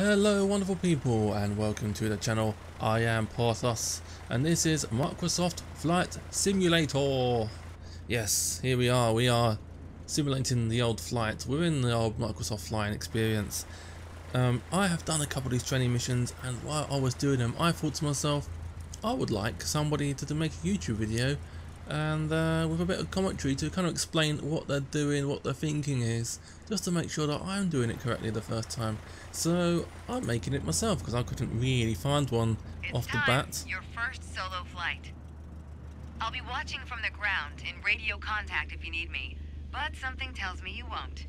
Hello wonderful people and welcome to the channel. I am Porthos and this is Microsoft Flight Simulator. Yes, here we are simulating the old flight within the old Microsoft flying experience. I have done a couple of these training missions, and while I was doing them I thought to myself I would like somebody to make a YouTube video and with a bit of commentary to kind of explain what they're doing, what their thinking is, just to make sure that I'm doing it correctly the first time. So I'm making it myself because I couldn't really find one off the bat. Your first solo flight. I'll be watching from the ground in radio contact if you need me, but something tells me you won't.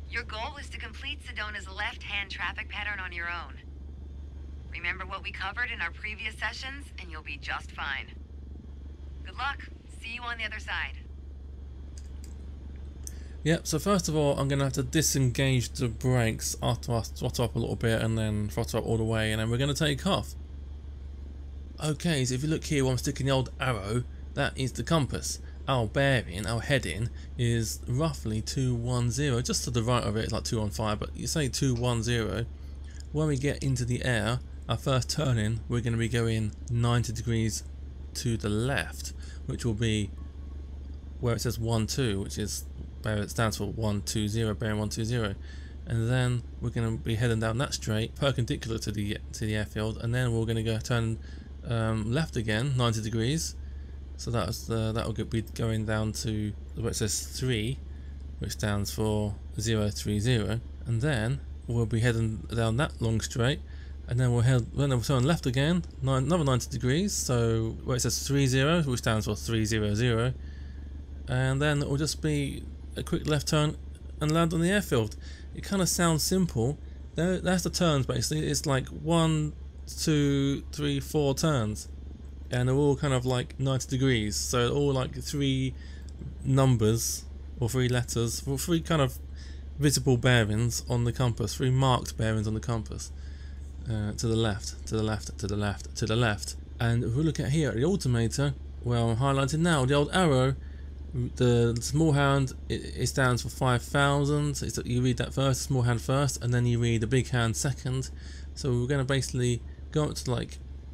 Your goal is to complete Sedona's left-hand traffic pattern on your own. Remember what we covered in our previous sessions and you'll be just fine. Good luck. See you on the other side. Yep, so first of all I'm going to have to disengage the brakes after I throttle up a little bit and then throttle up all the way, and then we're going to take off. Okay, so if you look here where I'm sticking the old arrow, that is the compass. Our bearing, our heading is roughly 210, just to the right of it it's like 215, but you say 210. When we get into the air, our first turn in, we're going to be going 90 degrees to the left, which will be where it says 12, which is where it stands for 120, bearing 120, and then we're going to be heading down that straight perpendicular to the airfield, and then we're going to go turn left again 90 degrees, so that will be going down to where it says 3, which stands for 030, and then we'll be heading down that long straight, and then we'll turn left again, another 90 degrees, so where it says 30, which stands for 300, and then it will just be a quick left turn and land on the airfield. It kind of sounds simple. That's the turns basically. It's like 1, 2, 3, 4 turns, and they're all kind of like 90 degrees, so all like 3 numbers or 3 letters, or 3 kind of visible bearings on the compass, 3 marked bearings on the compass. To the left, to the left, to the left, to the left. And if we look at here at the altimeter, well, I'm highlighting now the old arrow. The small hand, it stands for 5,000. You read that first, small hand first, and then you read the big hand second. So we're going to basically go up to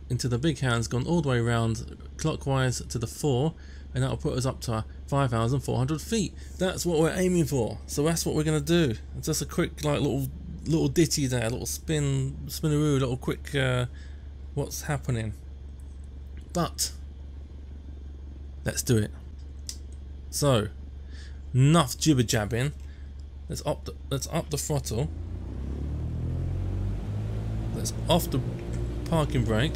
into the big hands, gone all the way around clockwise to the 4, and that'll put us up to 5,400 feet. That's what we're aiming for. So that's what we're going to do. It's just a quick little ditty there, little spinaroo, little quick what's happening. But let's do it. So enough jibber jabbing. Let's up the throttle. Let's off the parking brake,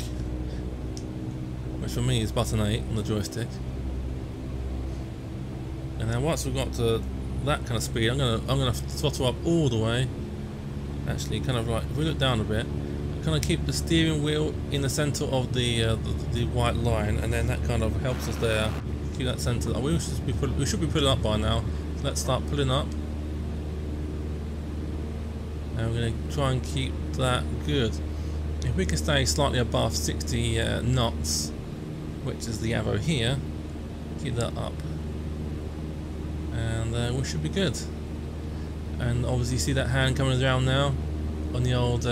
which for me is button 8 on the joystick. And then once we've got to that kind of speed, I'm gonna throttle up all the way. Actually, kind of like if we look down a bit, kind of keep the steering wheel in the center of the white line, and then that kind of helps us there. Keep that center. We should be pulling up by now. So let's start pulling up, and we're going to try and keep that good. If we can stay slightly above 60 knots, which is the arrow here, keep that up, and we should be good. And obviously you see that hand coming around now on the old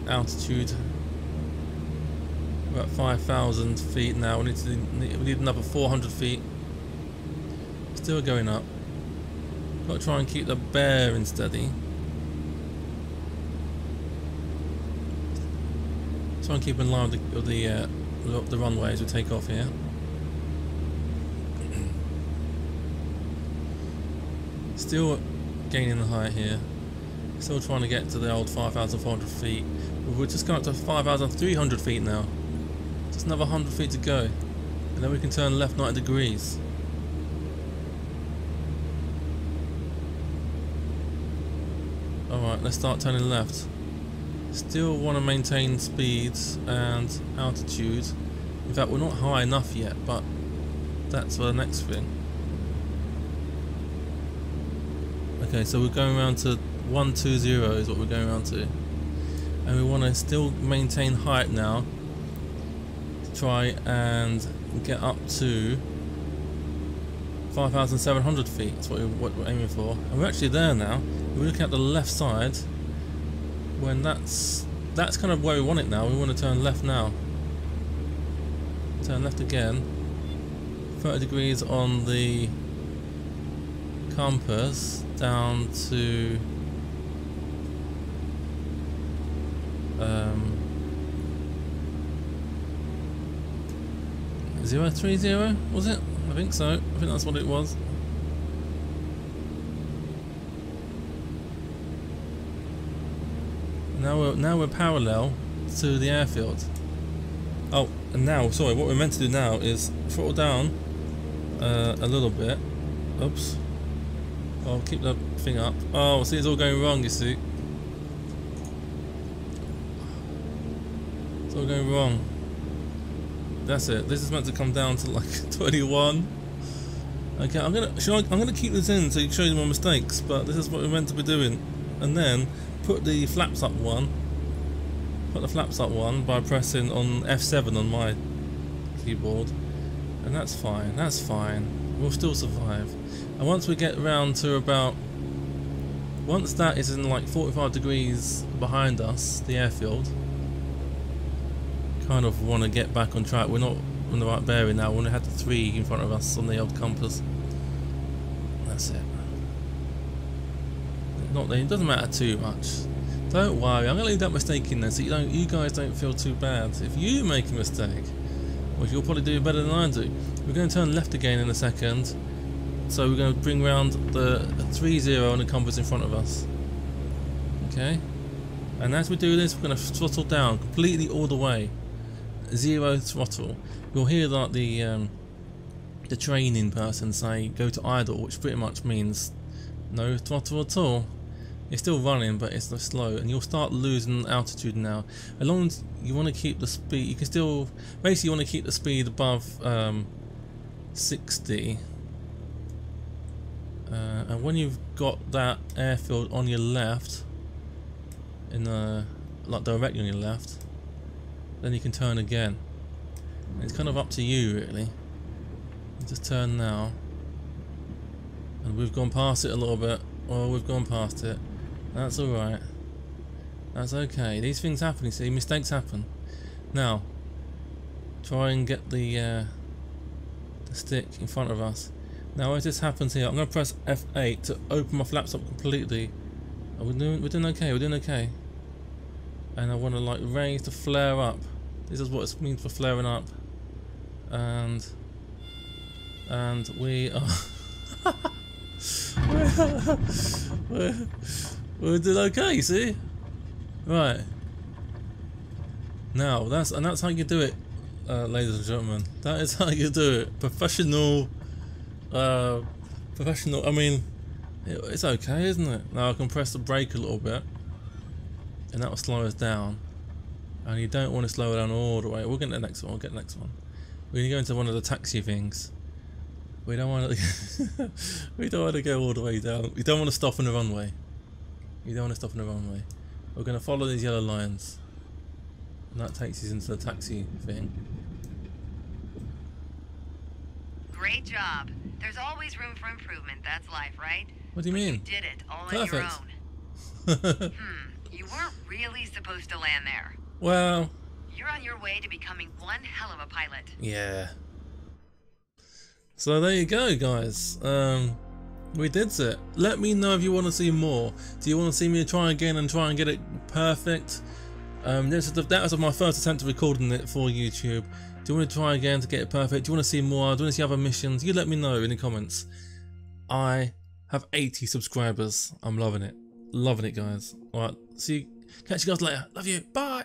altitude. We're at 5,000 feet now. We need another 400 feet. Still going up. Got to try and keep the bearing steady. Try and keep in line with the runway as we take off here. Still gaining the height here. Still trying to get to the old 5,400 feet. We're just going up to 5,300 feet now. Just another 100 feet to go, and then we can turn left 90 degrees. Alright, let's start turning left. Still want to maintain speeds and altitude. In fact, we're not high enough yet, but that's the next thing. Okay, so we're going around to 120 is what we're going around to, and we want to still maintain height now to try and get up to 5,700 feet. That's what we're aiming for, and we're actually there now. If we look at the left side, when that's kind of where we want it now. We want to turn left now. Turn left again. 30 degrees on the compass down to 030, was it? I think so. I think that's what it was. Now we're parallel to the airfield. Oh, and now, sorry, what we're meant to do now is throttle down a little bit. Oops. I'll keep the thing up. Oh, see, it's all going wrong, you see. It's all going wrong. That's it. This is meant to come down to like 21. Okay, I'm gonna keep this in so you can show you my mistakes, but this is what we're meant to be doing. And then put the flaps up one. Put the flaps up one by pressing on F7 on my keyboard, and that's fine. That's fine. We'll still survive. And once we get around to about, once that is in like 45 degrees behind us, the airfield, kind of want to get back on track. We're not on the right bearing now. We only had the 3 in front of us on the old compass. That's it. It doesn't matter too much. Don't worry, I'm gonna leave that mistake in there so you guys don't feel too bad. If you make a mistake, which you'll probably do better than I do, we're going to turn left again in a second. So we're going to bring round the 30 on the compass in front of us. Okay, and as we do this, we're going to throttle down completely all the way. 0 throttle. You'll hear that the training person say go to idle, which pretty much means no throttle at all. It's still running, but it's slow, and you'll start losing altitude now. As long as you want to keep the speed, you can still basically want to keep the speed above 60. And when you've got that airfield on your left, in like directly on your left, then you can turn again. And it's kind of up to you, really. You just turn now, and we've gone past it a little bit. Oh, we've gone past it. That's alright. That's okay. These things happen, you see. Mistakes happen. Now, try and get the stick in front of us. Now, as this happens here, I'm going to press F8 to open my flaps up completely. We're doing okay. We're doing okay. And I want to like raise the flare up. This is what it means for flaring up. And we are. We're doing okay, you see? Right. Now that's how you do it, ladies and gentlemen. That is how you do it. Professional. I mean, it's okay, isn't it? Now I can press the brake a little bit, and that will slow us down. And you don't want to slow it down all the way. We'll get the next one. We'll get the next one. We're gonna go into one of the taxi things. We don't want to. We don't want to go all the way down. We don't want to stop on the runway. You don't want to stop on the runway. We're going to follow these yellow lines, and that takes us into the taxi thing. Great job. There's always room for improvement. That's life, right? What do you mean? You did it all Perfect. on your own. You weren't really supposed to land there. Well, you're on your way to becoming one hell of a pilot. Yeah. So there you go, guys. We did it. Let me know if you want to see more. Do you want to see me try again and try and get it perfect? That was my first attempt at recording it for YouTube. Do you want to try again to get it perfect? Do you want to see more? Do you want to see other missions? You let me know in the comments. I have 80 subscribers. I'm loving it. Loving it, guys. Alright, catch you guys later. Love you. Bye.